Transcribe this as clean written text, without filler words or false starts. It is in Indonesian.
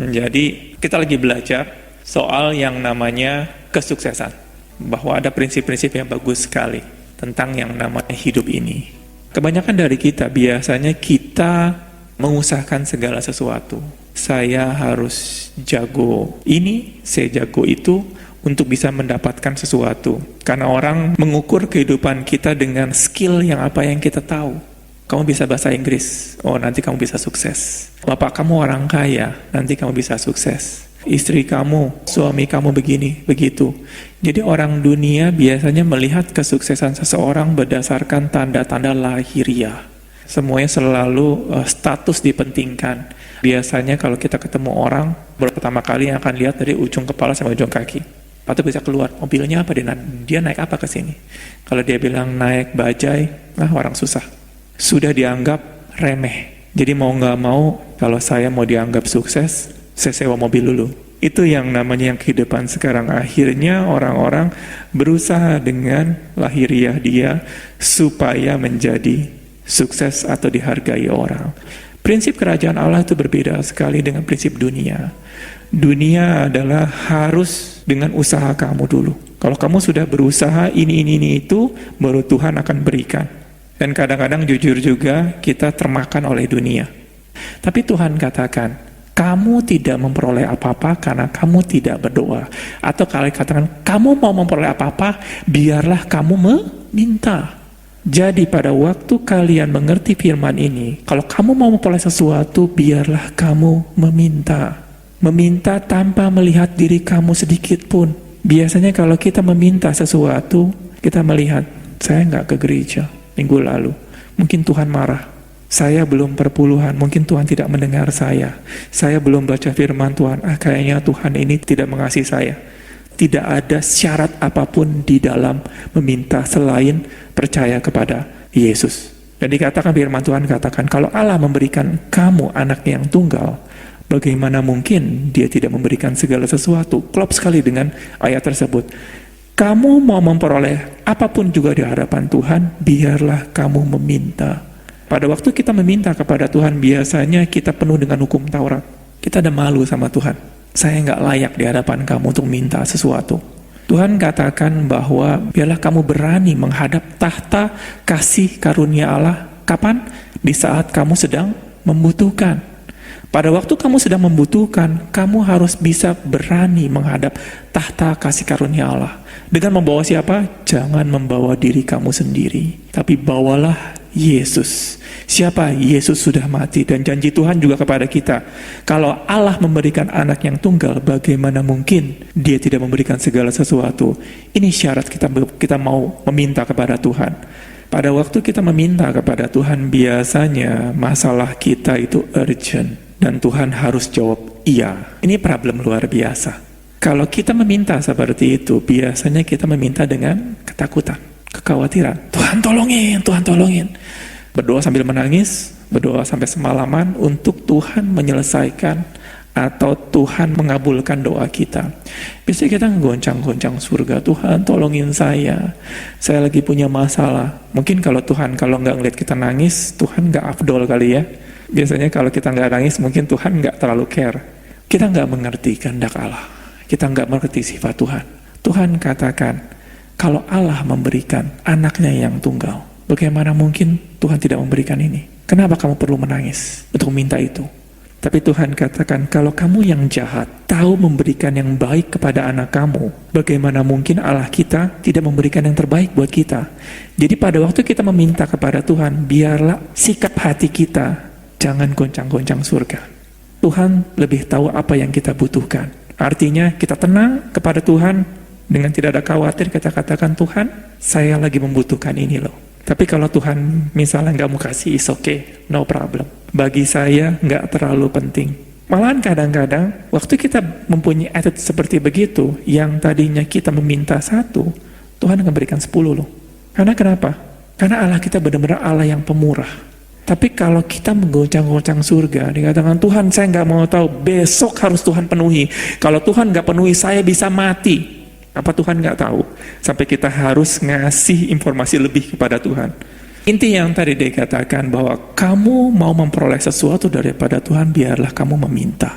Jadi kita lagi belajar soal yang namanya kesuksesan. Bahwa ada prinsip-prinsip yang bagus sekali tentang yang namanya hidup ini. Kebanyakan dari kita biasanya kita mengusahakan segala sesuatu. Saya harus jago ini, saya jago itu untuk bisa mendapatkan sesuatu. Karena orang mengukur kehidupan kita dengan skill yang apa yang kita tahu. Kamu bisa bahasa Inggris, oh nanti kamu bisa sukses. Bapak kamu orang kaya, nanti kamu bisa sukses. Istri kamu, suami kamu begini, begitu. Jadi orang dunia biasanya melihat kesuksesan seseorang berdasarkan tanda-tanda lahiriah. Semuanya selalu status dipentingkan. Biasanya kalau kita ketemu orang, baru pertama kali yang akan lihat dari ujung kepala sampai ujung kaki. Atau bisa keluar, mobilnya apa, dia naik apa ke sini. Kalau dia bilang naik bajai, orang susah. Sudah dianggap remeh. Jadi mau nggak mau, kalau saya mau dianggap sukses, saya sewa mobil dulu. Itu yang namanya yang kehidupan sekarang. Akhirnya orang-orang berusaha dengan lahiriah dia supaya menjadi sukses atau dihargai orang. Prinsip kerajaan Allah itu berbeda sekali dengan prinsip dunia. Dunia adalah harus dengan usaha kamu dulu. Kalau kamu sudah berusaha ini itu, baru Tuhan akan berikan. Dan kadang-kadang jujur juga kita termakan oleh dunia. Tapi Tuhan katakan, kamu tidak memperoleh apa-apa karena kamu tidak berdoa. Atau kalau katakan, kamu mau memperoleh apa-apa, biarlah kamu meminta. Jadi pada waktu kalian mengerti firman ini, kalau kamu mau memperoleh sesuatu, biarlah kamu meminta. Meminta tanpa melihat diri kamu sedikit pun. Biasanya kalau kita meminta sesuatu, kita melihat, saya nggak ke gereja minggu lalu, mungkin Tuhan marah. Saya belum perpuluhan, mungkin Tuhan tidak mendengar saya. Saya belum baca firman Tuhan, kayaknya Tuhan ini tidak mengasihi saya. Tidak ada syarat apapun di dalam meminta selain percaya kepada Yesus. Dan dikatakan firman Tuhan katakan, kalau Allah memberikan kamu anak yang tunggal, bagaimana mungkin dia tidak memberikan segala sesuatu? Klop sekali dengan ayat tersebut. Kamu mau memperoleh apapun juga di hadapan Tuhan, biarlah kamu meminta. Pada waktu kita meminta kepada Tuhan, biasanya kita penuh dengan hukum Taurat. Kita ada malu sama Tuhan. Saya nggak layak di hadapan kamu untuk minta sesuatu. Tuhan katakan bahwa biarlah kamu berani menghadap tahta kasih karunia Allah. Kapan? Di saat kamu sedang membutuhkan. Pada waktu kamu sedang membutuhkan, kamu harus bisa berani menghadap tahta kasih karunia Allah. Dengan membawa siapa? Jangan membawa diri kamu sendiri, tapi bawalah Yesus. Siapa? Yesus sudah mati, dan janji Tuhan juga kepada kita. Kalau Allah memberikan anak yang tunggal, bagaimana mungkin Dia tidak memberikan segala sesuatu? Ini syarat kita mau meminta kepada Tuhan. Pada waktu kita meminta kepada Tuhan, biasanya masalah kita itu urgent. Dan Tuhan harus jawab iya. Ini problem luar biasa. Kalau kita meminta seperti itu, biasanya kita meminta dengan ketakutan, kekhawatiran. Tuhan tolongin, Tuhan tolongin. Berdoa sambil menangis, berdoa sampai semalaman untuk Tuhan menyelesaikan atau Tuhan mengabulkan doa kita. Biasanya kita goncang-goncang surga, Tuhan tolongin saya lagi punya masalah. Mungkin kalau Tuhan nggak ngeliat kita nangis, Tuhan nggak afdol kali ya. Biasanya kalau kita nggak nangis, mungkin Tuhan nggak terlalu care. Kita nggak mengerti kehendak Allah. Kita nggak mengerti sifat Tuhan. Tuhan katakan, kalau Allah memberikan anaknya yang tunggal, bagaimana mungkin Tuhan tidak memberikan ini? Kenapa kamu perlu menangis untuk minta itu? Tapi Tuhan katakan, kalau kamu yang jahat, tahu memberikan yang baik kepada anak kamu, bagaimana mungkin Allah kita tidak memberikan yang terbaik buat kita? Jadi pada waktu kita meminta kepada Tuhan, biarlah sikap hati kita jangan goncang-goncang surga. Tuhan lebih tahu apa yang kita butuhkan. Artinya kita tenang kepada Tuhan dengan tidak ada khawatir. Kita katakan, Tuhan, saya lagi membutuhkan ini loh. Tapi kalau Tuhan misalnya nggak mau kasih, is okay, no problem. Bagi saya nggak terlalu penting. Malahan kadang-kadang waktu kita mempunyai attitude seperti begitu, yang tadinya kita meminta 1, Tuhan akan berikan 10 loh. Karena kenapa? Karena Allah kita benar-benar Allah yang pemurah. Tapi kalau kita menggoncang-goncang surga, dikatakan, Tuhan saya nggak mau tahu, besok harus Tuhan penuhi. Kalau Tuhan nggak penuhi, saya bisa mati. Apa Tuhan nggak tahu? Sampai kita harus ngasih informasi lebih kepada Tuhan. Inti yang tadi dikatakan bahwa kamu mau memperoleh sesuatu daripada Tuhan, biarlah kamu meminta.